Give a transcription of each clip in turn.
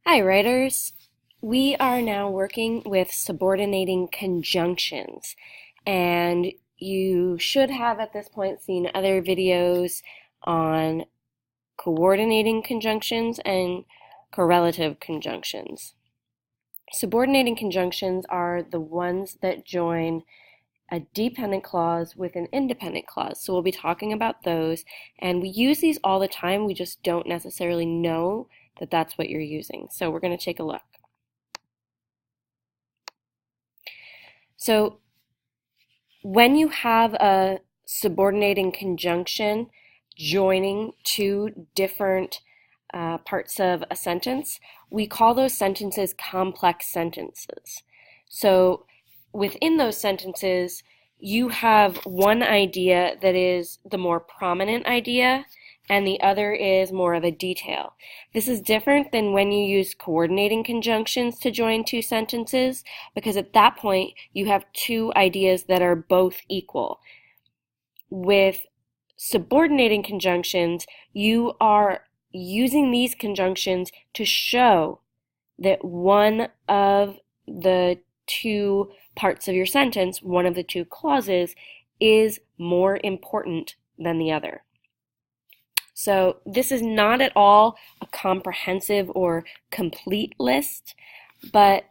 Hi, writers. We are now working with subordinating conjunctions, and you should have at this point seen other videos on coordinating conjunctions and correlative conjunctions. Subordinating conjunctions are the ones that join a dependent clause with an independent clause. So we'll be talking about those, and we use these all the time. We just don't necessarily know that that's what you're using. So we're going to take a look. So when you have a subordinating conjunction joining two different parts of a sentence, we call those sentences complex sentences. So within those sentences, you have one idea that is the more prominent idea, and the other is more of a detail. This is different than when you use coordinating conjunctions to join two sentences, because at that point you have two ideas that are both equal. With subordinating conjunctions, you are using these conjunctions to show that one of the two parts of your sentence, one of the two clauses, is more important than the other. So this is not at all a comprehensive or complete list, but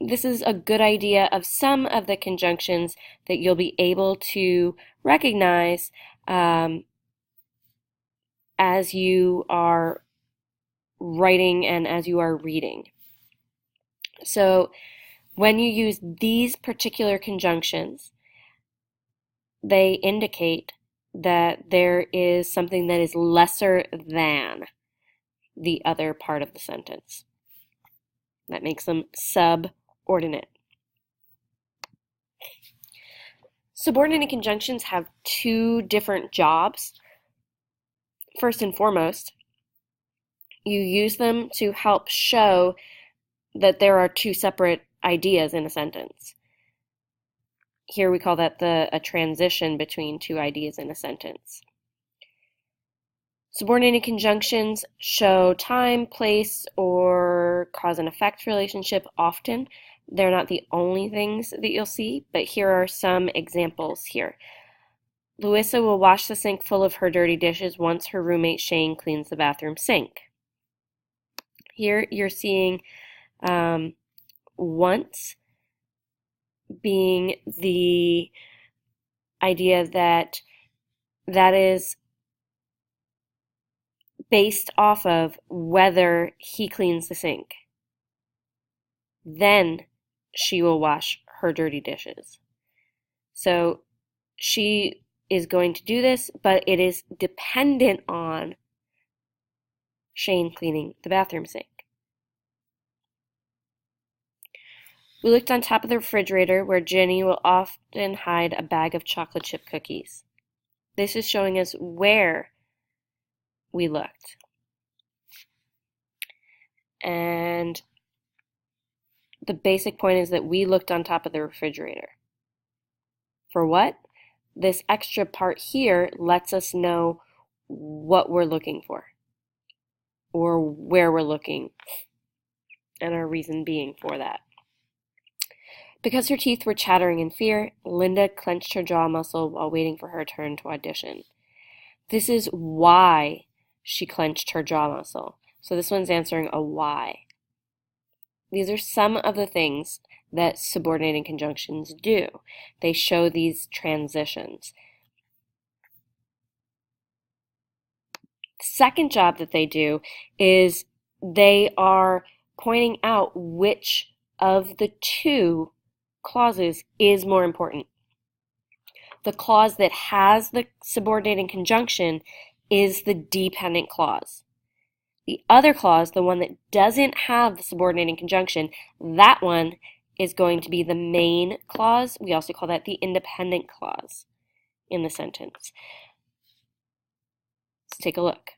this is a good idea of some of the conjunctions that you'll be able to recognize as you are writing and as you are reading. So when you use these particular conjunctions, they indicate that there is something that is lesser than the other part of the sentence. That makes them subordinate. Subordinating conjunctions have two different jobs. First and foremost, you use them to help show that there are two separate ideas in a sentence. Here we call that a transition between two ideas in a sentence. Subordinating conjunctions show time, place, or cause and effect relationship often. They're not the only things that you'll see, but here are some examples here. Louisa will wash the sink full of her dirty dishes once her roommate Shane cleans the bathroom sink. Here you're seeing once being the idea that is based off of whether he cleans the sink. Then she will wash her dirty dishes. So she is going to do this, but it is dependent on Shane cleaning the bathroom sink. We looked on top of the refrigerator where Jenny will often hide a bag of chocolate chip cookies. This is showing us where we looked. And the basic point is that we looked on top of the refrigerator. For what? This extra part here lets us know what we're looking for or where we're looking and our reason being for that. Because her teeth were chattering in fear, Linda clenched her jaw muscle while waiting for her turn to audition. This is why she clenched her jaw muscle. So this one's answering a why. These are some of the things that subordinating conjunctions do. They show these transitions. The second job that they do is they are pointing out which of the two clauses is more important. The clause that has the subordinating conjunction is the dependent clause. The other clause, the one that doesn't have the subordinating conjunction, that one is going to be the main clause. We also call that the independent clause in the sentence. Let's take a look.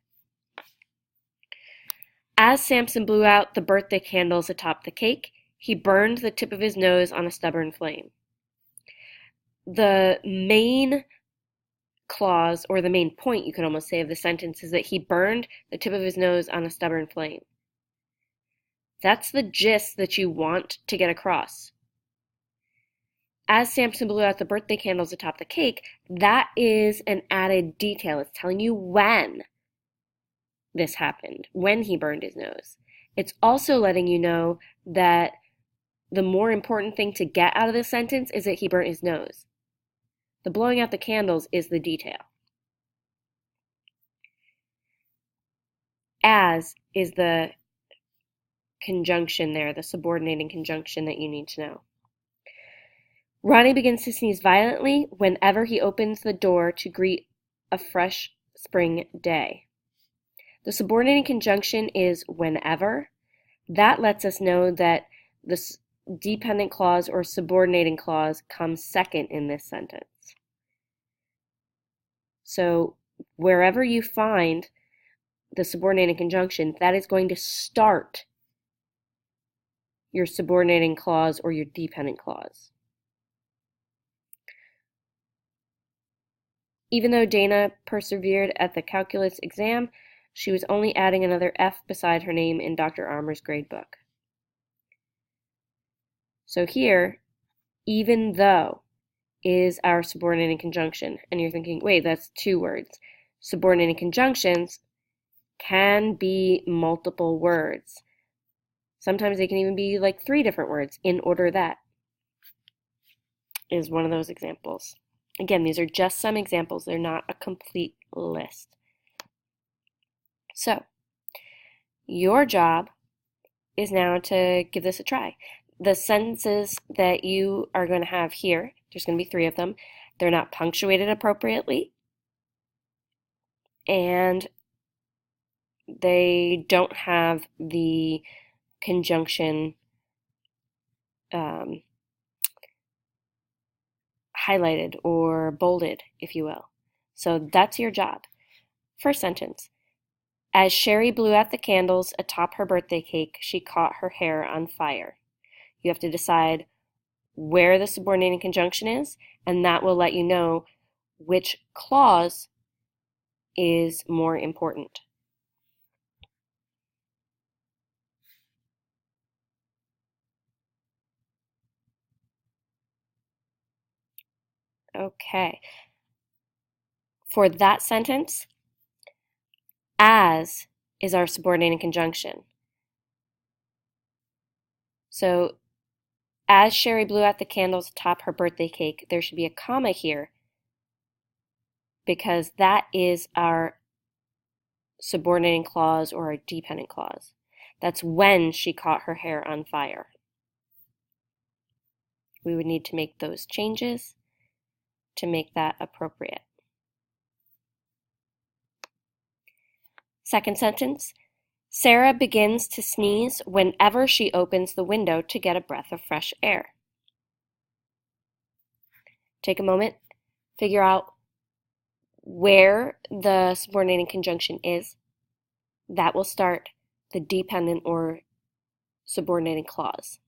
As Samson blew out the birthday candles atop the cake, he burned the tip of his nose on a stubborn flame. The main clause, or the main point, you could almost say, of the sentence is that he burned the tip of his nose on a stubborn flame. That's the gist that you want to get across. As Samson blew out the birthday candles atop the cake, that is an added detail. It's telling you when this happened, when he burned his nose. It's also letting you know that the more important thing to get out of this sentence is that he burnt his nose. The blowing out the candles is the detail. As is the conjunction there, the subordinating conjunction that you need to know. Ronnie begins to sneeze violently whenever he opens the door to greet a fresh spring day. The subordinating conjunction is whenever. That lets us know that the dependent clause or subordinating clause comes second in this sentence. So wherever you find the subordinating conjunction, that is going to start your subordinating clause or your dependent clause. Even though Dana persevered at the calculus exam, she was only adding another F beside her name in Dr. Armour's grade book. So here, even though is our subordinating conjunction. And you're thinking, wait, that's two words. Subordinating conjunctions can be multiple words. Sometimes they can even be like 3 different words. In order that is one of those examples. Again, these are just some examples. They're not a complete list. So, your job is now to give this a try. The sentences that you are going to have here, there's going to be 3 of them. They're not punctuated appropriately, and they don't have the conjunction highlighted or bolded, if you will. So that's your job. First sentence. As Sherry blew out the candles atop her birthday cake, she caught her hair on fire. You have to decide where the subordinating conjunction is, and that will let you know which clause is more important. Okay. For that sentence, as is our subordinating conjunction. So, as Sherry blew out the candles atop her birthday cake, there should be a comma here because that is our subordinating clause or our dependent clause. That's when she caught her hair on fire. We would need to make those changes to make that appropriate. Second sentence, Sarah begins to sneeze whenever she opens the window to get a breath of fresh air. Take a moment, figure out where the subordinating conjunction is. That will start the dependent or subordinating clause.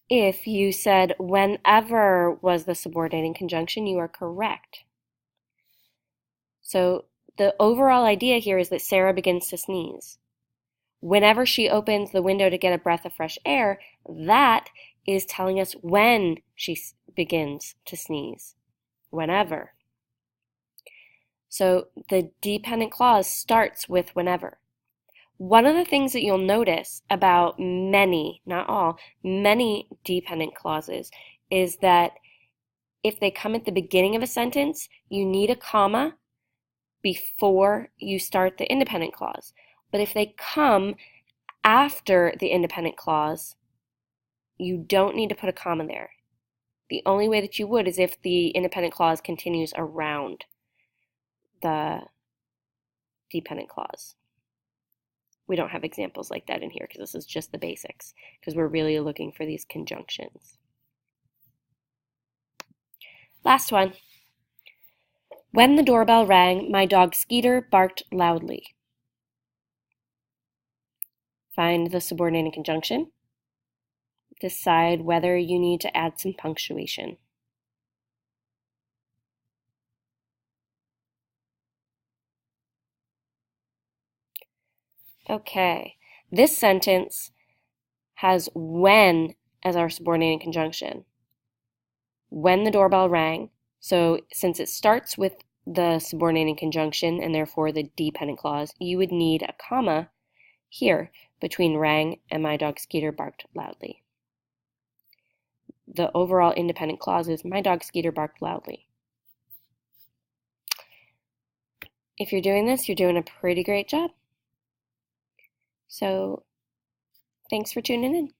If you said whenever was the subordinating conjunction, you are correct. So the overall idea here is that Sarah begins to sneeze. Whenever she opens the window to get a breath of fresh air, that is telling us when she begins to sneeze. Whenever. So the dependent clause starts with whenever. One of the things that you'll notice about many, not all, many dependent clauses is that if they come at the beginning of a sentence, you need a comma before you start the independent clause. But if they come after the independent clause, you don't need to put a comma there. The only way that you would is if the independent clause continues around the dependent clause. We don't have examples like that in here because this is just the basics, because we're really looking for these conjunctions. Last one. When the doorbell rang, my dog Skeeter barked loudly. Find the subordinating conjunction. Decide whether you need to add some punctuation. Okay, this sentence has when as our subordinating conjunction. When the doorbell rang, so since it starts with the subordinating conjunction and therefore the dependent clause, you would need a comma here between rang and my dog Skeeter barked loudly. The overall independent clause is my dog Skeeter barked loudly. If you're doing this, you're doing a pretty great job. So thanks for tuning in.